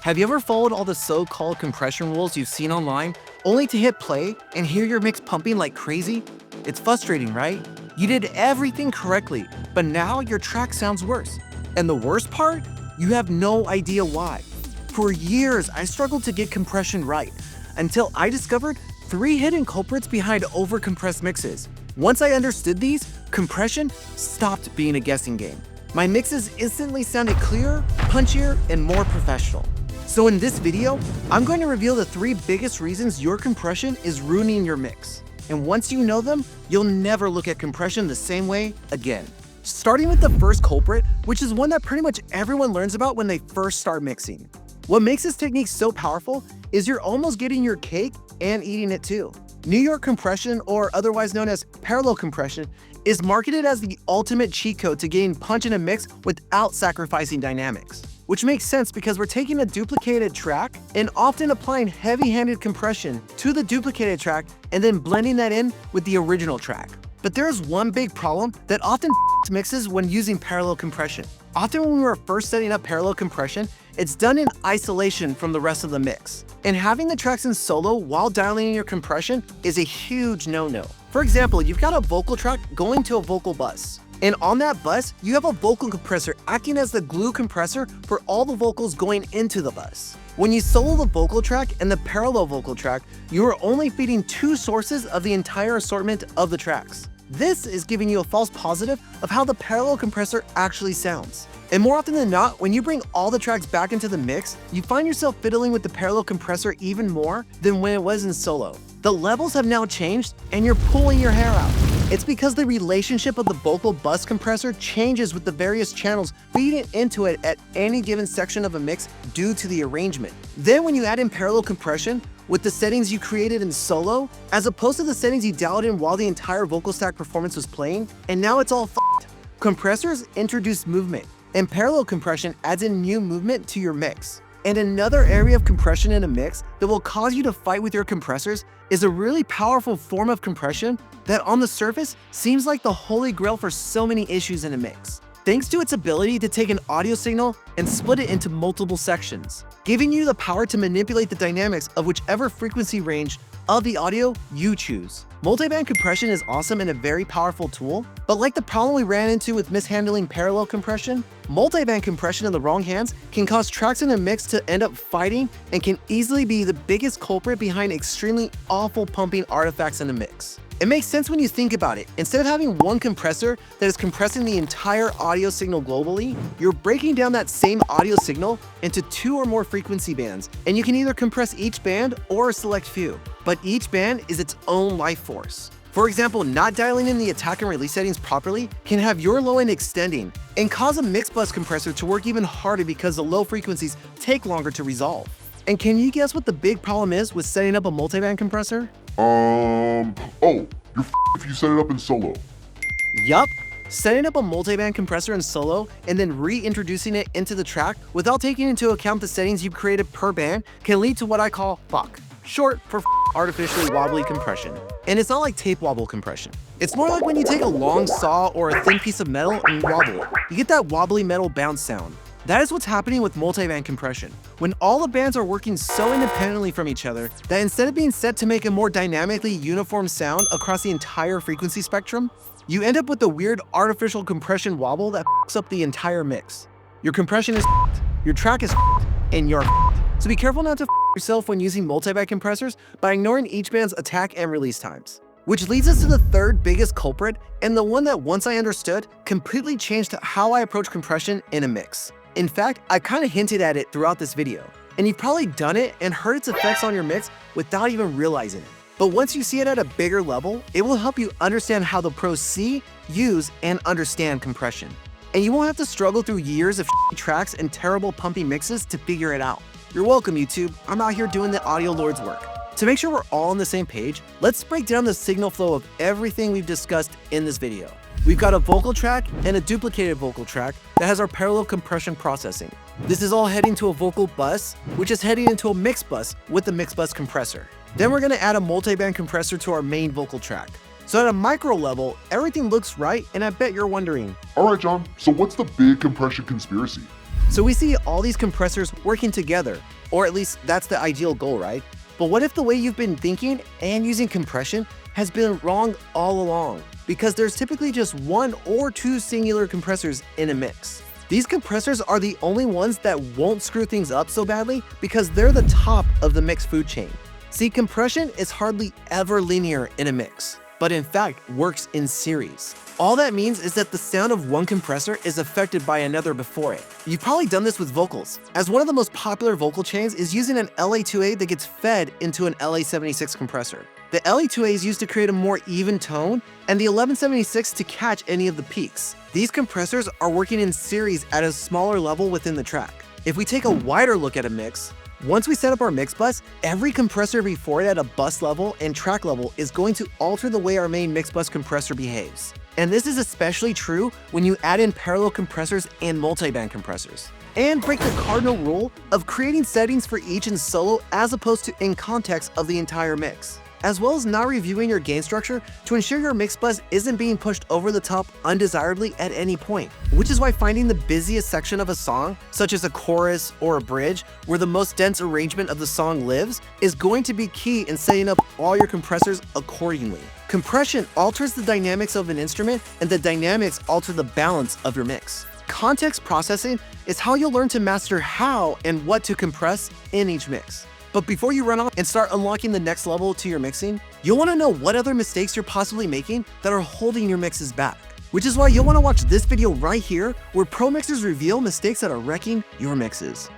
Have you ever followed all the so-called compression rules you've seen online, only to hit play and hear your mix pumping like crazy? It's frustrating, right? You did everything correctly, but now your track sounds worse. And the worst part? You have no idea why. For years, I struggled to get compression right, until I discovered 3 hidden culprits behind overcompressed mixes. Once I understood these, compression stopped being a guessing game. My mixes instantly sounded clearer, punchier, and more professional. So in this video, I'm going to reveal the 3 biggest reasons your compression is ruining your mix. And once you know them, you'll never look at compression the same way again. Starting with the first culprit, which is one that pretty much everyone learns about when they first start mixing. What makes this technique so powerful is you're almost getting your cake and eating it too. New York compression, or otherwise known as parallel compression, is marketed as the ultimate cheat code to gain punch in a mix without sacrificing dynamics. Which makes sense because we're taking a duplicated track and often applying heavy-handed compression to the duplicated track and then blending that in with the original track. But there's one big problem that often mixes when using parallel compression. Often when we were first setting up parallel compression, it's done in isolation from the rest of the mix. And having the tracks in solo while dialing in your compression is a huge no-no. For example, you've got a vocal track going to a vocal bus. And on that bus, you have a vocal compressor acting as the glue compressor for all the vocals going into the bus. When you solo the vocal track and the parallel vocal track, you are only feeding 2 sources of the entire assortment of the tracks. This is giving you a false positive of how the parallel compressor actually sounds. And more often than not, when you bring all the tracks back into the mix, you find yourself fiddling with the parallel compressor even more than when it was in solo. The levels have now changed and you're pulling your hair out. It's because the relationship of the vocal bus compressor changes with the various channels feeding into it at any given section of a mix due to the arrangement. Then when you add in parallel compression with the settings you created in solo, as opposed to the settings you dialed in while the entire vocal stack performance was playing, and now it's all f***ed. Compressors introduce movement, and parallel compression adds in new movement to your mix. And another area of compression in a mix that will cause you to fight with your compressors is a really powerful form of compression that on the surface seems like the holy grail for so many issues in a mix. Thanks to its ability to take an audio signal and split it into multiple sections, giving you the power to manipulate the dynamics of whichever frequency range of the audio you choose. Multiband compression is awesome and a very powerful tool, but like the problem we ran into with mishandling parallel compression, multiband compression in the wrong hands can cause tracks in a mix to end up fighting and can easily be the biggest culprit behind extremely awful pumping artifacts in a mix. It makes sense when you think about it. Instead of having one compressor that is compressing the entire audio signal globally, you're breaking down that same audio signal into 2 or more frequency bands, and you can either compress each band or a select few. But each band is its own life force. For example, not dialing in the attack and release settings properly can have your low end extending and cause a mix bus compressor to work even harder because the low frequencies take longer to resolve. And can you guess what the big problem is with setting up a multiband compressor? Oh, you're if you set it up in solo. Yup. Setting up a multiband compressor in solo and then reintroducing it into the track without taking into account the settings you've created per band can lead to what I call fuck, short for artificially wobbly compression. And it's not like tape wobble compression. It's more like when you take a long saw or a thin piece of metal and wobble it. You get that wobbly metal bounce sound. That is what's happening with multiband compression. When all the bands are working so independently from each other that instead of being set to make a more dynamically uniform sound across the entire frequency spectrum, you end up with a weird artificial compression wobble that f***s up the entire mix. Your compression is f***ed, your track is f***ed, and you're f***ed. So be careful not to f*** yourself when using multiband compressors by ignoring each band's attack and release times. Which leads us to the 3rd biggest culprit, and the one that once I understood, completely changed how I approach compression in a mix. In fact, I kind of hinted at it throughout this video, and you've probably done it and heard its effects on your mix without even realizing it. But once you see it at a bigger level, it will help you understand how the pros see, use, and understand compression. And you won't have to struggle through years of tracks and terrible pumping mixes to figure it out. You're welcome, YouTube. I'm out here doing the audio lord's work. To make sure we're all on the same page, let's break down the signal flow of everything we've discussed in this video. We've got a vocal track and a duplicated vocal track that has our parallel compression processing. This is all heading to a vocal bus, which is heading into a mix bus with the mix bus compressor. Then we're going to add a multiband compressor to our main vocal track. So at a micro level, everything looks right, and I bet you're wondering, Alright, John, so what's the big compression conspiracy? So we see all these compressors working together, or at least that's the ideal goal, right? But what if the way you've been thinking and using compression has been wrong all along? Because there's typically just one or two singular compressors in a mix. These compressors are the only ones that won't screw things up so badly because they're the top of the mix food chain. See, compression is hardly ever linear in a mix, but in fact works in series. All that means is that the sound of one compressor is affected by another before it. You've probably done this with vocals, as one of the most popular vocal chains is using an LA2A that gets fed into an LA76 compressor. The LA2A is used to create a more even tone, and the 1176 to catch any of the peaks. These compressors are working in series at a smaller level within the track. If we take a wider look at a mix, once we set up our mix bus, every compressor before it at a bus level and track level is going to alter the way our main mix bus compressor behaves. And this is especially true when you add in parallel compressors and multiband compressors. And break the cardinal rule of creating settings for each in solo as opposed to in context of the entire mix, as well as not reviewing your gain structure to ensure your mix bus isn't being pushed over the top undesirably at any point. Which is why finding the busiest section of a song, such as a chorus or a bridge, where the most dense arrangement of the song lives, is going to be key in setting up all your compressors accordingly. Compression alters the dynamics of an instrument, and the dynamics alter the balance of your mix. Context processing is how you'll learn to master how and what to compress in each mix. But before you run off and start unlocking the next level to your mixing, you'll want to know what other mistakes you're possibly making that are holding your mixes back. Which is why you'll want to watch this video right here, where pro mixers reveal mistakes that are wrecking your mixes.